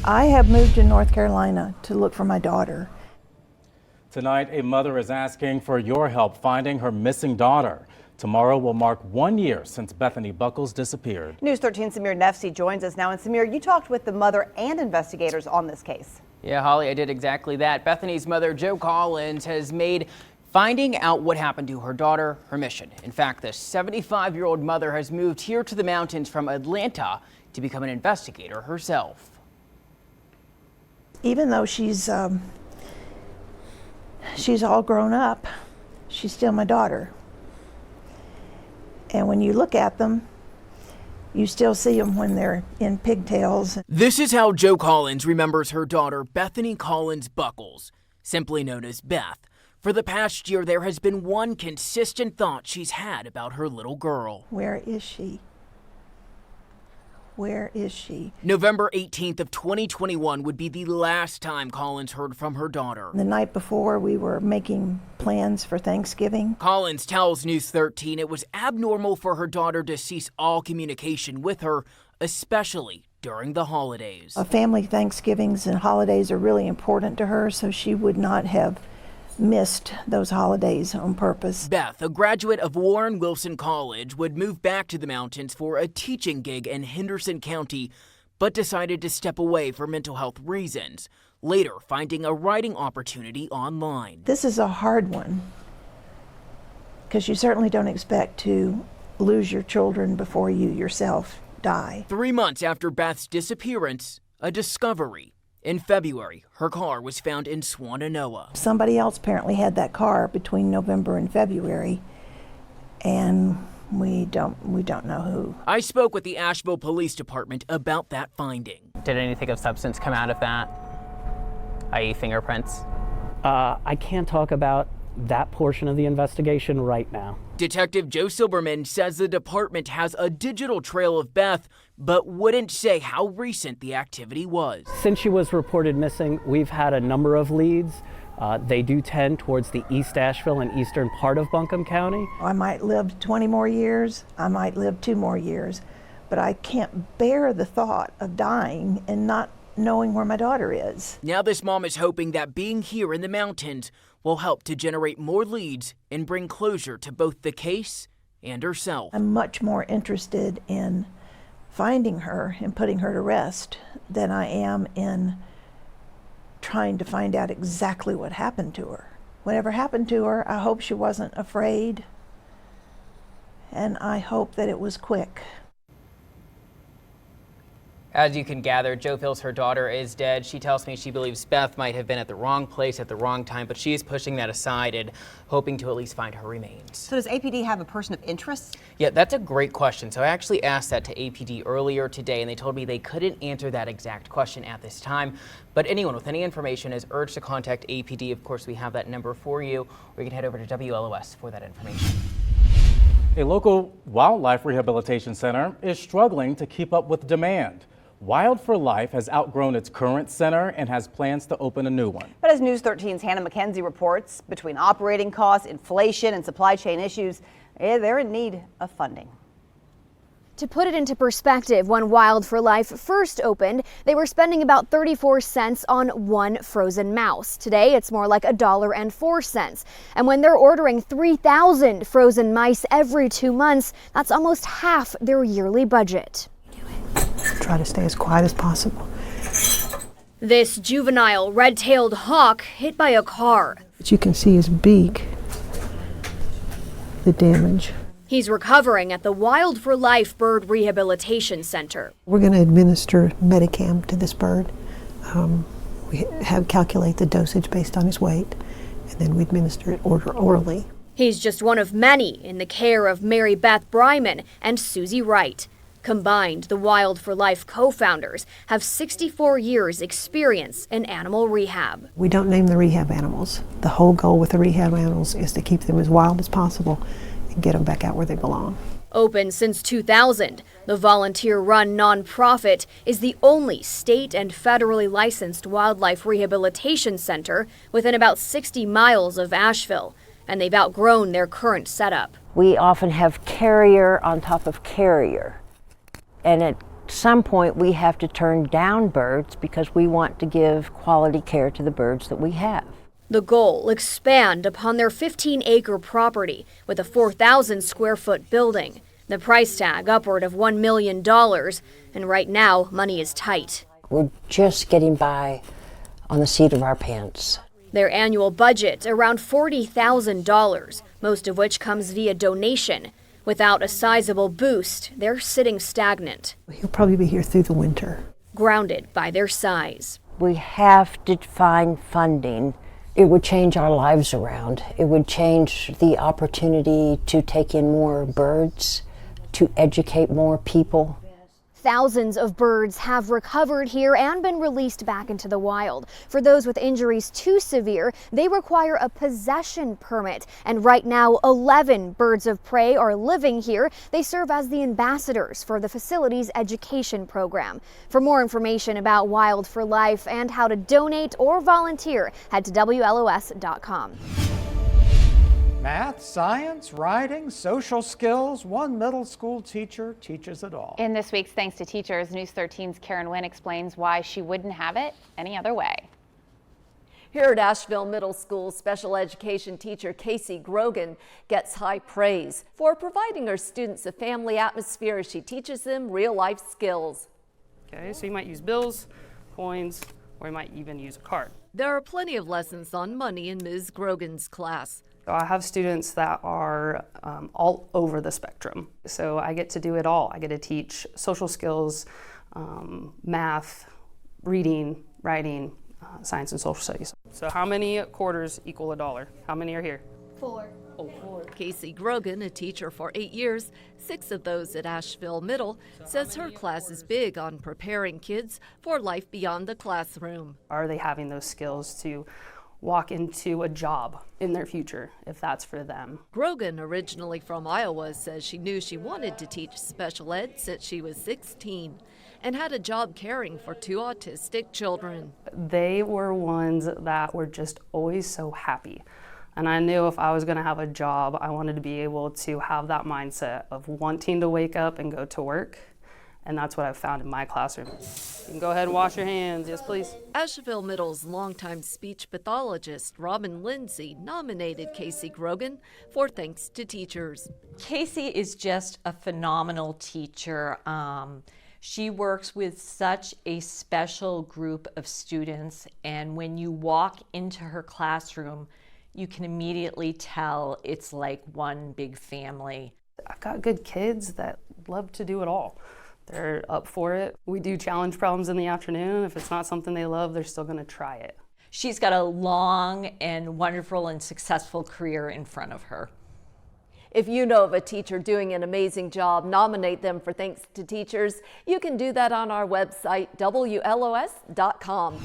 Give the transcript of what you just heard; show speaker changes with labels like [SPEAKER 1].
[SPEAKER 1] I have moved to North Carolina to look for my daughter.
[SPEAKER 2] Tonight, a mother is asking for your help finding her missing daughter. Tomorrow will mark 1 year since Bethany Buckles disappeared.
[SPEAKER 3] News 13's Samir Nefsi joins us now. And Samir, you talked with the mother and investigators on this case.
[SPEAKER 4] Yeah, Holly, I did exactly that. Bethany's mother, Jo Collins, has made finding out what happened to her daughter her mission. In fact, the 75-year-old mother has moved here to the mountains from Atlanta to become an investigator herself.
[SPEAKER 1] Even though she's all grown up, she's still my daughter. And when you look at them, you still see them when they're in pigtails.
[SPEAKER 4] This is how Jo Collins remembers her daughter, Bethany Collins Buckles, simply known as Beth. For the past year, there has been one consistent thought she's had about her little girl.
[SPEAKER 1] Where is she? Where is she?
[SPEAKER 4] November 18th of 2021 would be the last time Collins heard from her daughter.
[SPEAKER 1] The night before, we were making plans for Thanksgiving.
[SPEAKER 4] Collins tells News 13 it was abnormal for her daughter to cease all communication with her, especially during the holidays.
[SPEAKER 1] Family Thanksgivings and holidays are really important to her, so she would not have missed those holidays on purpose.
[SPEAKER 4] Beth, a graduate of Warren Wilson College, would move back to the mountains for a teaching gig in Henderson County, but decided to step away for mental health reasons, later finding a writing opportunity online.
[SPEAKER 1] This is a hard one, because you certainly don't expect to lose your children before you yourself die.
[SPEAKER 4] 3 months after Beth's disappearance, a discovery. In February, her car was found in Swannanoa.
[SPEAKER 1] Somebody else apparently had that car between November and February, and we don't know who.
[SPEAKER 4] I spoke with the Asheville Police Department about that finding.
[SPEAKER 5] Did anything of substance come out of that, i.e. fingerprints?
[SPEAKER 6] I can't talk about that portion of the investigation right now.
[SPEAKER 4] Detective Joe Silberman says the department has a digital trail of Beth, but wouldn't say how recent the activity was.
[SPEAKER 6] Since she was reported missing, we've had a number of leads. They do tend towards the East Asheville and eastern part of Buncombe County.
[SPEAKER 1] I might live 20 more years, I might live 2 more years, but I can't bear the thought of dying and not knowing where my daughter is.
[SPEAKER 4] Now this mom is hoping that being here in the mountains will help to generate more leads and bring closure to both the case and herself.
[SPEAKER 1] I'm much more interested in finding her and putting her to rest than I am in trying to find out exactly what happened to her. Whatever happened to her, I hope she wasn't afraid, and I hope that it was quick.
[SPEAKER 5] As you can gather, Jo feels her daughter is dead. She tells me she believes Beth might have been at the wrong place at the wrong time, but she is pushing that aside and hoping to at least find her remains.
[SPEAKER 3] So does APD have a person of interest?
[SPEAKER 5] Yeah, that's a great question. So I actually asked that to APD earlier today, and they told me they couldn't answer that exact question at this time. But anyone with any information is urged to contact APD. Of course, we have that number for you, or you can head over to WLOS for that information.
[SPEAKER 2] A local wildlife rehabilitation center is struggling to keep up with demand. Wild for Life has outgrown its current center and has plans to open a new one.
[SPEAKER 3] But as News 13's Hannah McKenzie reports, between operating costs, inflation, and supply chain issues, they're in need of funding.
[SPEAKER 7] To put it into perspective, when Wild for Life first opened, they were spending about 34 cents on one frozen mouse. Today, it's more like $1.04. And when they're ordering 3,000 frozen mice every 2 months, that's almost half their yearly budget.
[SPEAKER 8] Try to stay as quiet as possible.
[SPEAKER 7] This juvenile red-tailed hawk hit by a car.
[SPEAKER 8] But you can see his beak, the damage.
[SPEAKER 7] He's recovering at the Wild for Life Bird Rehabilitation Center.
[SPEAKER 8] We're going to administer Medicam to this bird. We have calculate the dosage based on his weight, and then we administer it orally.
[SPEAKER 7] He's just one of many in the care of Mary Beth Bryman and Susie Wright. Combined, the Wild for Life co-founders have 64 years experience in animal rehab.
[SPEAKER 8] We don't name the rehab animals. The whole goal with the rehab animals is to keep them as wild as possible and get them back out where they belong.
[SPEAKER 7] Open since 2000, the volunteer-run nonprofit is the only state and federally licensed wildlife rehabilitation center within about 60 miles of Asheville, and they've outgrown their current setup.
[SPEAKER 9] We often have carrier on top of carrier. And some point we have to turn down birds because we want to give quality care to the birds that we have.
[SPEAKER 7] The goal, expand upon their 15-acre property with a 4,000 square foot building. The price tag upward of $1 million, and right now money is tight.
[SPEAKER 9] We're just getting by on the seat of our pants.
[SPEAKER 7] Their annual budget around $40,000, most of which comes via donation. Without a sizable boost, they're sitting stagnant.
[SPEAKER 8] He'll probably be here through the winter.
[SPEAKER 7] Grounded by their size.
[SPEAKER 9] We have to find funding. It would change our lives around. It would change the opportunity to take in more birds, to educate more people.
[SPEAKER 7] Thousands of birds have recovered here and been released back into the wild. For those with injuries too severe, they require a possession permit. And right now, 11 birds of prey are living here. They serve as the ambassadors for the facility's education program. For more information about Wild for Life and how to donate or volunteer, head to WLOS.com.
[SPEAKER 10] Math, science, writing, social skills, one middle school teacher teaches it all.
[SPEAKER 11] In this week's Thanks to Teachers, News 13's Karen Wynn explains why she wouldn't have it any other way.
[SPEAKER 12] Here at Asheville Middle School, special education teacher Kaysee Grogan gets high praise for providing her students a family atmosphere as she teaches them real-life skills.
[SPEAKER 13] Okay, so you might use bills, coins, or you might even use a card.
[SPEAKER 12] There are plenty of lessons on money in Ms. Grogan's class.
[SPEAKER 13] I have students that are all over the spectrum. So I get to do it all. I get to teach social skills, math, reading, writing, science and social studies. So how many quarters equal $1? How many are here?
[SPEAKER 12] 4. Oh, 4. Kaysee Grogan, a teacher for 8 years, 6 of those at Asheville Middle, says her class is big on preparing kids for life beyond the classroom.
[SPEAKER 13] Are they having those skills to walk into a job in their future, if that's for them?
[SPEAKER 12] Grogan, originally from Iowa, says she knew she wanted to teach special ed since she was 16 and had a job caring for 2 autistic children.
[SPEAKER 13] They were ones that were just always so happy. And I knew if I was going to have a job, I wanted to be able to have that mindset of wanting to wake up and go to work. And that's what I've found in my classroom. You can go ahead and wash your hands. Yes, please.
[SPEAKER 12] Asheville Middle's longtime speech pathologist, Robin Lindsay, nominated Kaysee Grogan for Thanks to Teachers.
[SPEAKER 14] Kaysee is just a phenomenal teacher. She works with such a special group of students, and when you walk into her classroom, you can immediately tell it's like one big family.
[SPEAKER 13] I've got good kids that love to do it all. They're up for it. We do challenge problems in the afternoon. If it's not something they love, they're still going to try it.
[SPEAKER 14] She's got a long and wonderful and successful career in front of her.
[SPEAKER 12] If you know of a teacher doing an amazing job, nominate them for Thanks to Teachers. You can do that on our website, WLOS.com.